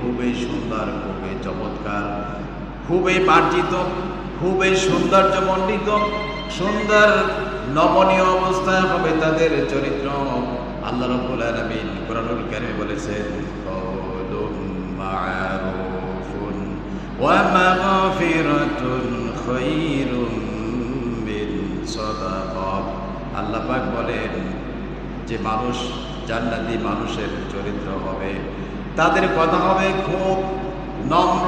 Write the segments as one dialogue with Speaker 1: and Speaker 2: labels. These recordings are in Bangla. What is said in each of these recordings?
Speaker 1: খুবই সুন্দর, খুবই চমৎকার, খুবই মার্জিত, খুবই সৌন্দর্যমণ্ডিত, সুন্দর নমনীয় অবস্থায় হবে তাদের চরিত্র। আল্লাহ রাব্বুল আলামিন কুরআনুল কারীমে বলেছেন, কওলুম মা'রুফুন ওয়া মাগফিরাতুন খায়রুম মিন সাদাকাহ। আল্লাহ পাক বলেন যে মানুষ জান্নাতি মানুষের চরিত্র হবে, তাদের কথা হবে খুব নম্র,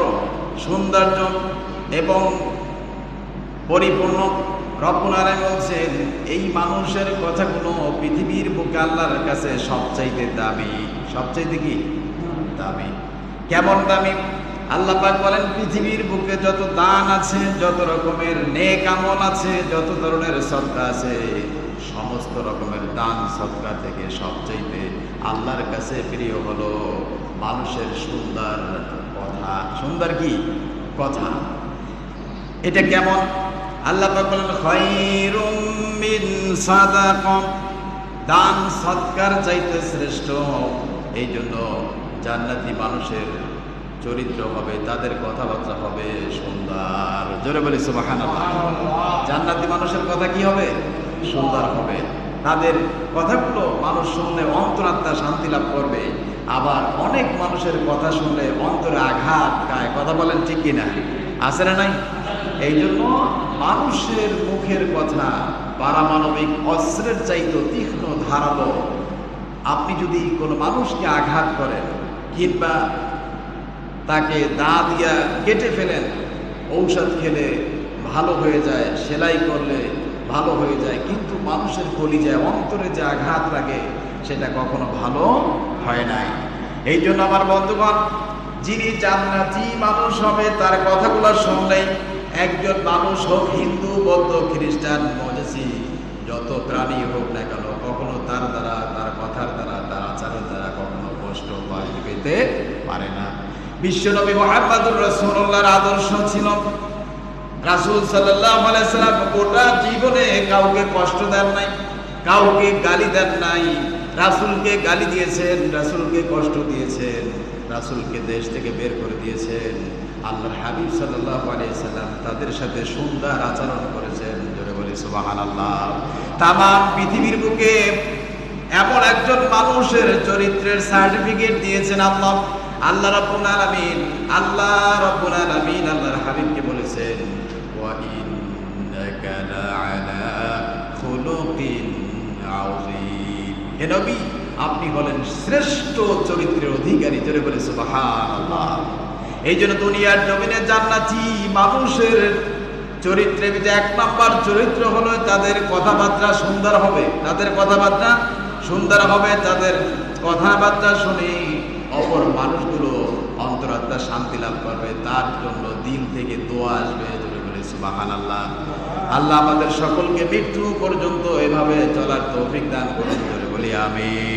Speaker 1: সৌন্দর্য এবং পরিপূর্ণ। রব্বুল আলামিন বলছেন এই মানুষের কথাগুলো পৃথিবীর বুকে আল্লাহর কাছে সবচাইতে দামি। সবচাইতে কি দামি? কেমন দামি? আল্লাহ পাক বলেন পৃথিবীর বুকে যত দান আছে, যত রকমের নেক আমল আছে, যত ধরনের সদকা আছে, সমস্ত রকমের দান সদকা থেকে সবচাইতে আল্লাহর কাছে প্রিয় হলো মানুষের সুন্দর কথা। সুন্দর কি কথা? এটা কেমন? আল্লাহ পাক বলেন খায়রুম মিন সাদাকাহ, দান সদকার চাইতে শ্রেষ্ঠ। এই জন্য জান্নাতি মানুষের চরিত্র হবে, তাদের কথাবার্তা হবে সুন্দর। জোরে বলি সুবহানাল্লাহ। জান্নাতি মানুষের কথা কি হবে? সুন্দর হবে। তাদের কথাগুলো মানুষ শুনলে অন্তরাত্মা শান্তি লাভ করবে। আবার অনেক মানুষের কথা শুনলে অন্তরে আঘাত খায়। কথা বলেন ঠিক কিনা? আছে না নাই? এই জন্য মানুষের মুখের কথা পারমাণবিক অস্ত্রের চাইতে তীক্ষ্ণ, ধারালো। আপনি যদি কোনো মানুষকে আঘাত করেন কিংবা তাকে দা দিয়া কেটে ফেলেন, ঔষধ খেলে ভালো হয়ে যায়, সেলাই করলে ভালো হয়ে যায়, কিন্তু মানুষের কলিজায় অন্তরে যে আঘাত লাগে সেটা কখনো ভালো হয় নাই। এই জন্য আমার বন্ধুগণ, যিনি জান্নাতি মানুষ হবে তার কথাগুলো শুনলেই, একজন মানুষ হোক হিন্দু, বৌদ্ধ, খ্রিস্টান, মজুসি, যত প্রাণী হোক না কেন, কখনো তার দ্বারা, তার কথার দ্বারা, তার আচারের দ্বারা কখনো কষ্ট পেতে পারে না। বিশ্বনবী মুহাম্মদুর রাসূলুল্লাহর আদর্শ ছিল, রাসূল সাল্লাল্লাহু আলাইহি সাল্লাম গোটা জীবনে কাউকে কষ্ট দেন নাই, কাউকে গালি দেন নাই। রাসূলকে গালি দিয়েছেন, রাসূলকে কষ্ট দিয়েছেন, রাসূলকে দেশ থেকে বের করে দিয়েছেন। আল্লাহর হাবিব সাল্লাল্লাহু আলাইহি সাল্লাম তাদের সাথে সুন্দর আচরণ করেছেন। জোরে বলি সুবহানাল্লাহ। তামাম পৃথিবীর বুকে এমন একজন মানুষের চরিত্রের সার্টিফিকেট দিয়েছেন আল্লাহ। আল্লাহ রাব্বুল আলামিন, আল্লাহ রাব্বুল আলামিন আল্লাহর হাবিবকে বলেছেন, ওয়া ইন্নাকা লাআলা খুলুকিন আযীম। হে নবী, আপনি হলেন শ্রেষ্ঠ চরিত্রের অধিকারী। জোরে বলে সুবহানাল্লাহ। এই জন্য দুনিয়ার জমিনে জান্নাতি মানুষের চরিত্রের যে এক নাম্বার চরিত্র হলো তাদের কথাবার্তা সুন্দর হবে। তাদের কথাবার্তা সুন্দর হবে, তাদের কথাবার্তা শুনে অপর মানুষগুলো অন্তরাত্মা শান্তি লাভ করবে, তার জন্য দিল থেকে দোয়া আসবে। জোরে বলে সুবহানাল্লাহ। আল্লাহ আমাদের সকলকে মৃত্যু পর্যন্ত এভাবে চলার তৌফিক দান করুন। জোরে বলি আমিন।